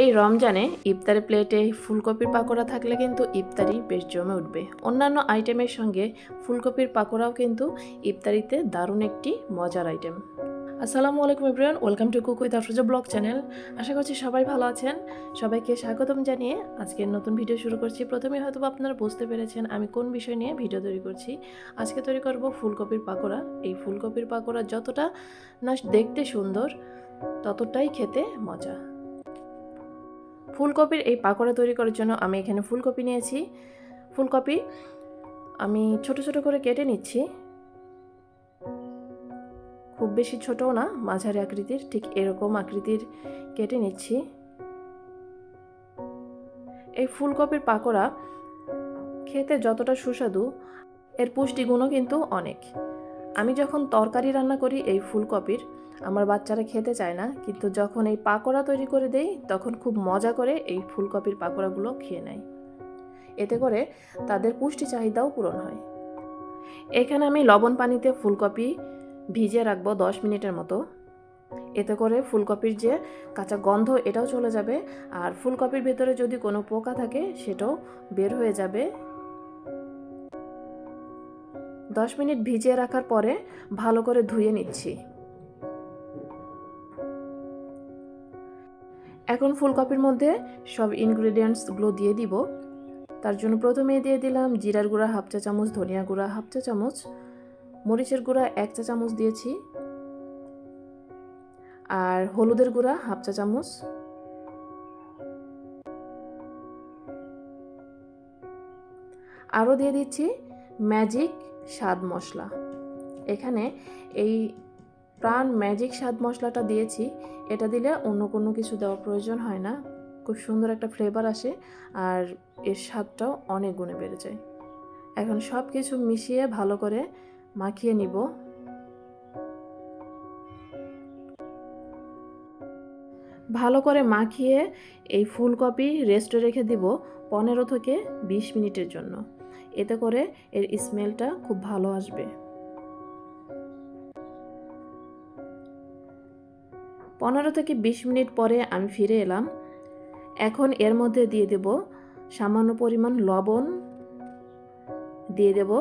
এই রমজানে ইফতারি প্লেটে ফুলকপির পাকোড়া থাকলে কিন্তু ইফতারি বেশ জমে উঠবে। অন্যান্য আইটেমের সঙ্গে ফুলকপির পাকোড়াও কিন্তু ইফতারিতে দারুণ একটি মজার আইটেম। আসসালামু আলাইকুম everyone, welcome to cook with Afroza blog channel. আশা করছি সবাই ভালো আছেন। সবাইকে স্বাগতম জানিয়ে আজকের নতুন ভিডিও শুরু করছি। প্রথমেই হয়তো আপনারা বুঝতে পেরেছেন আমি কোন বিষয় নিয়ে ভিডিও তৈরি করছি। আজকে তৈরি করব ফুলকপির পাকোড়া। এই ফুলকপির পাকোড়া যতটা না দেখতে সুন্দর, ততটাই খেতে মজা। ফুলকপির এই পাকোড়া তৈরি করার জন্য আমি এখানে ফুলকপি নিয়েছি। ফুলকপি আমি ছোট ছোট করে কেটে নিচ্ছি, খুব বেশি ছোটও না, মাঝারি আকৃতির, ঠিক এরকম আকৃতির কেটে নিচ্ছি। এই ফুলকপির পাকোড়া খেতে যতটা সুস্বাদু, এর পুষ্টিগুণও কিন্তু অনেক। আমি যখন তরকারি রান্না করি এই ফুলকপির, আমার বাচ্চারা খেতে চায় না, কিন্তু যখন এই পাকোড়া তৈরি করে দেই তখন খুব মজা করে এই ফুলকপির পাকোড়াগুলো খেয়ে নেয়। এতে করে তাদের পুষ্টি চাহিদাও পূরণ হয়। এখানে আমি লবণ পানিতে ফুলকপি ভিজিয়ে রাখবো 10 মিনিটের মতো। এতে করে ফুলকপির যে কাঁচা গন্ধ এটাও চলে যাবে, আর ফুলকপির ভেতরে যদি কোনো পোকা থাকে সেটাও বের হয়ে যাবে। 10 মিনিট ভিজিয়ে রাখার পরে ভালো করে ধুয়ে নিচ্ছি। এখন ফুলকপির মধ্যে সব ইনগ্রেডিয়েন্টসগুলো দিয়ে দিব। তার জন্য প্রথমেই দিয়ে দিলাম জিরার গুঁড়া 1/2 চা চামচ, ধনিয়া গুঁড়া 1/2 চা চামচ, মরিচের গুঁড়া 1 চা চামচ দিয়েছি, আর হলুদের গুঁড়া 1/2 চা চামচ। আরও দিয়ে দিচ্ছি ম্যাজিক স্বাদ মশলা। এখানে এই প্রাণ ম্যাজিক স্বাদ মশলাটা দিয়েছি, এটা দিলে অন্য কোনো কিছু দেওয়ার প্রয়োজন হয় না। খুব সুন্দর একটা ফ্লেভার আসে, আর এর স্বাদটাও অনেক গুণে বেড়ে যায়। এখন সব কিছু মিশিয়ে ভালো করে মাখিয়ে নিব। ভালো করে মাখিয়ে এই ফুলকপি রেস্টে রেখে দিব 15 থেকে 20 মিনিটের জন্য। এতে করে এর স্মেলটা খুব ভালো আসবে। 15 থেকে 20 মিনিট পরে আমি ফিরে এলাম। এখন এর মধ্যে দিয়ে দেব সামান্য পরিমাণ লবণ, দিয়ে দেব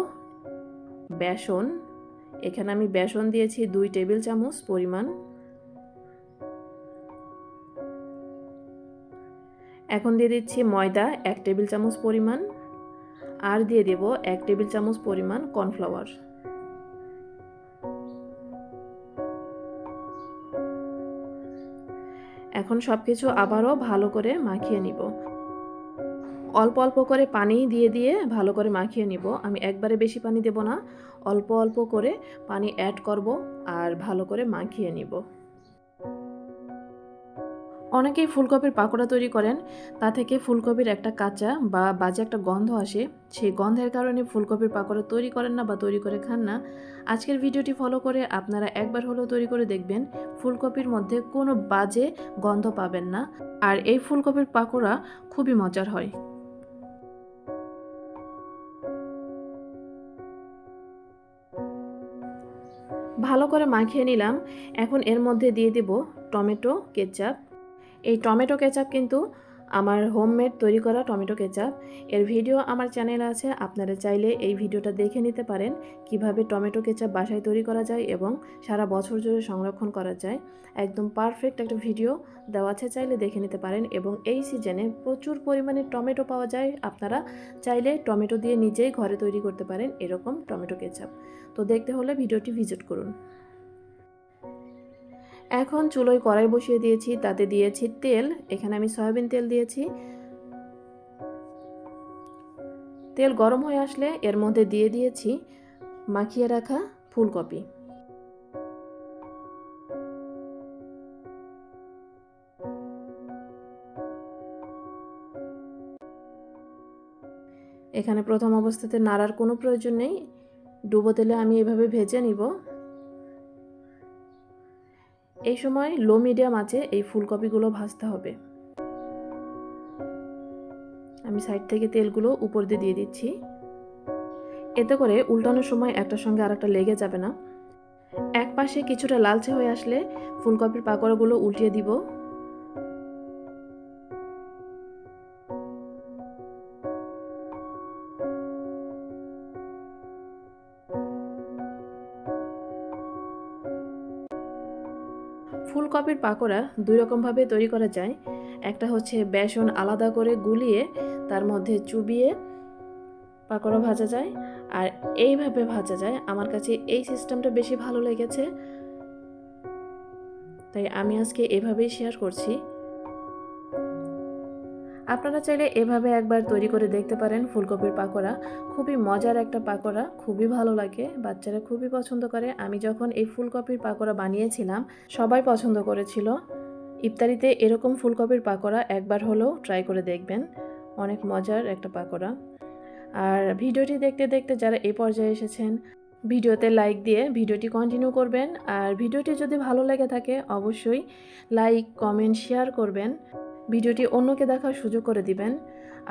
বেসন। এখানে আমি বেসন দিয়েছি 2 টেবিল চামচ পরিমাণ। এখন দিয়ে দিচ্ছি ময়দা 1 টেবিল চামচ পরিমাণ, আর দিয়ে দেব 1 টেবিল চামচ পরিমাণ কর্নফ্লাওয়ার। এখন সব কিছু আবারও ভালো করে মাখিয়ে নিব। অল্প অল্প করে পানি দিয়ে দিয়ে ভালো করে মাখিয়ে নিব। আমি একবারে বেশি পানি দেব না, অল্প অল্প করে পানি অ্যাড করব আর ভালো করে মাখিয়ে নিব। অনেকেই ফুলকপির পাকোড়া তৈরি করেন, তা থেকে ফুলকপির একটা কাঁচা বা বাজে একটা গন্ধ আসে। সেই গন্ধের কারণে ফুলকপির পাকোড়া তৈরি করেন না বা তৈরি করে খান না। আজকের ভিডিওটি ফলো করে আপনারা একবার হলেও তৈরি করে দেখবেন, ফুলকপির মধ্যে কোনো বাজে গন্ধ পাবেন না, আর এই ফুলকপির পাকোড়া খুবই মজার হয়। ভালো করে মাখিয়ে নিলাম। এখন এর মধ্যে দিয়ে দেব টমেটো কেচাপ। এই টমেটো কেচাপ কিন্তু আমার হোমমেড তৈরি করা টমেটো কেচাপ। এর ভিডিও আমার চ্যানেলে আছে, আপনারা চাইলে এই ভিডিওটা দেখে নিতে পারেন কিভাবে টমেটো কেচাপ বাসায় তৈরি করা যায় এবং সারা বছর জুড়ে সংরক্ষণ করা যায়। একদম পারফেক্ট একটা ভিডিও দেওয়া আছে, চাইলে দেখে নিতে পারেন। এবং এই সিজনে প্রচুর পরিমাণে টমেটো পাওয়া যায়, আপনারা চাইলে টমেটো দিয়ে নিজেই ঘরে তৈরি করতে পারেন এরকম টমেটো কেচাপ। তো দেখতে হলে ভিডিওটি ভিজিট করুন। এখন চুলোয় কড়াই বসিয়ে দিয়েছি, তাতে দিয়েছি তেল। এখানে আমি সয়াবিন তেল দিয়েছি। তেল গরম হয়ে আসলে এর মধ্যে দিয়ে দিয়েছি মাখিয়ে রাখা ফুলকপি। এখানে প্রথম অবস্থাতে নাড়ার কোনো প্রয়োজন নেই, ডুবো তেলে আমি এভাবে ভেজে নিব। এই সময় লো মিডিয়াম আঁচে এই ফুলকপিগুলো ভাজতে হবে। আমি সাইড থেকে তেলগুলো উপর দিয়ে দিচ্ছি। এতে করে উল্টানোর সময় একটার সঙ্গে আরেকটা লেগে যাবে না। এক পাশে কিছুটা লালচে হয়ে আসলে ফুলকপির পাকোড়াগুলো উল্টিয়ে দিব। ফুলকপির পাকোড়া দুই রকমভাবে তৈরি করা যায়। একটা হচ্ছে বেসন আলাদা করে গুলিয়ে তার মধ্যে চুবিয়ে পাকোড়া ভাজা যায়, আর এইভাবে ভাজা যায়। আমার কাছে এই সিস্টেমটা বেশি ভালো লেগেছে, তাই আমি আজকে এভাবেই শেয়ার করছি। আপনারা চাইলে এভাবে একবার তৈরি করে দেখতে পারেন ফুলকপির পাকোড়া। খুবই মজার একটা পাকোড়া, খুবই ভালো লাগে, বাচ্চারা খুবই পছন্দ করে। আমি যখন এই ফুলকপির পাকোড়া বানিয়েছিলাম সবাই পছন্দ করেছিল। ইফতারিতে এরকম ফুলকপির পাকোড়া একবার হলেও ট্রাই করে দেখবেন, অনেক মজার একটা পাকোড়া। আর ভিডিওটি দেখতে দেখতে যারা এই পর্যায়ে এসেছেন, ভিডিওতে লাইক দিয়ে ভিডিওটি কন্টিনিউ করবেন। আর ভিডিওটি যদি ভালো লেগে থাকে অবশ্যই লাইক, কমেন্ট, শেয়ার করবেন। ভিডিওটি অন্যকে দেখার সুযোগ করে দিবেন।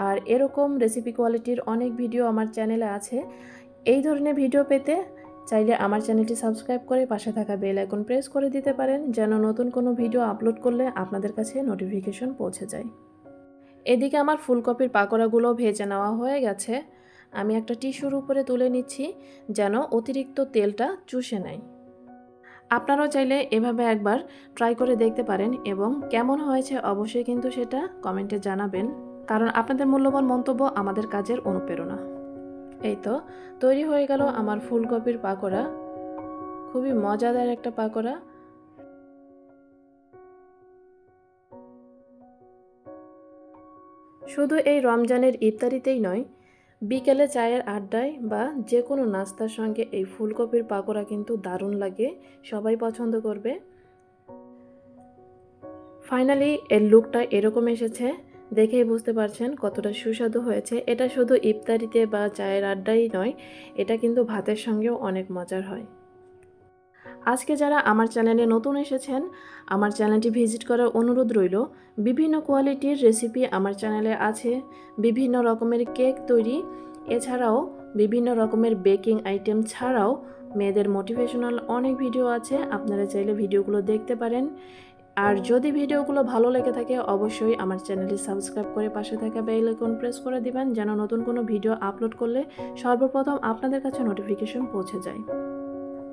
আর এরকম রেসিপি কোয়ালিটির অনেক ভিডিও আমার চ্যানেলে আছে। এই ধরনের ভিডিও পেতে চাইলে আমার চ্যানেলটি সাবস্ক্রাইব করে পাশে থাকা বেল আইকন প্রেস করে দিতে পারেন, যেন নতুন কোনো ভিডিও আপলোড করলে আপনাদের কাছে নোটিফিকেশন পৌঁছে যায়। এদিকে আমার ফুলকপির পাকোড়াগুলো ভেজে নেওয়া হয়ে গেছে। আমি একটা টিস্যুর উপরে তুলে নিচ্ছি যেন অতিরিক্ত তেলটা চুষে নেয়। আপনারাও চাইলে এভাবে একবার ট্রাই করে দেখতে পারেন এবং কেমন হয়েছে অবশ্যই কিন্তু সেটা কমেন্টে জানাবেন, কারণ আপনাদের মূল্যবান মন্তব্য আমাদের কাজের অনুপ্রেরণা। এই তো তৈরি হয়ে গেল আমার ফুলকপির পাকোড়া, খুবই মজাদার একটা পাকোড়া। শুধু এই রমজানের ইফতারিতেই নয়, বিকেলে চায়ের আড্ডায় বা যে কোনো নাস্তার সঙ্গে এই ফুলকপির পাকোড়া কিন্তু দারুণ লাগে, সবাই পছন্দ করবে। ফাইনালি এর লুকটা এরকম এসেছে, দেখেই বুঝতে পারছেন কতটা সুস্বাদু হয়েছে। এটা শুধু ইফতারিতে বা চায়ের আড্ডাই নয়, এটা কিন্তু ভাতের সঙ্গেও অনেক মজার হয়। আজকে যারা আমার চ্যানেলে নতুন এসেছেন, আমার চ্যানেলটি ভিজিট করার অনুরোধ রইল। বিভিন্ন কোয়ালিটির রেসিপি আমার চ্যানেলে আছে, বিভিন্ন রকমের কেক তৈরি, এছাড়াও বিভিন্ন রকমের বেকিং আইটেম ছাড়াও মেয়েদের মোটিভেশনাল অনেক ভিডিও আছে, আপনারা চাইলে ভিডিওগুলো দেখতে পারেন। আর যদি ভিডিওগুলো ভালো লেগে থাকে অবশ্যই আমার চ্যানেলটি সাবস্ক্রাইব করে পাশে থাকা বেল আইকন প্রেস করে দিবেন, যেন নতুন কোনো ভিডিও আপলোড করলে সর্বপ্রথম আপনাদের কাছে নোটিফিকেশন পৌঁছে যায়।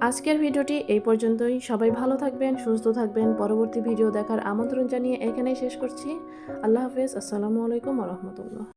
আজকের ভিডিওটি এই পর্যন্তই। সবাই ভালো থাকবেন, সুস্থ থাকবেন। পরবর্তী ভিডিও দেখার আমন্ত্রণ জানিয়ে এখানেই শেষ করছি। আল্লাহ হাফেজ। আসসালামু আলাইকুম ওয়া রাহমাতুল্লাহ।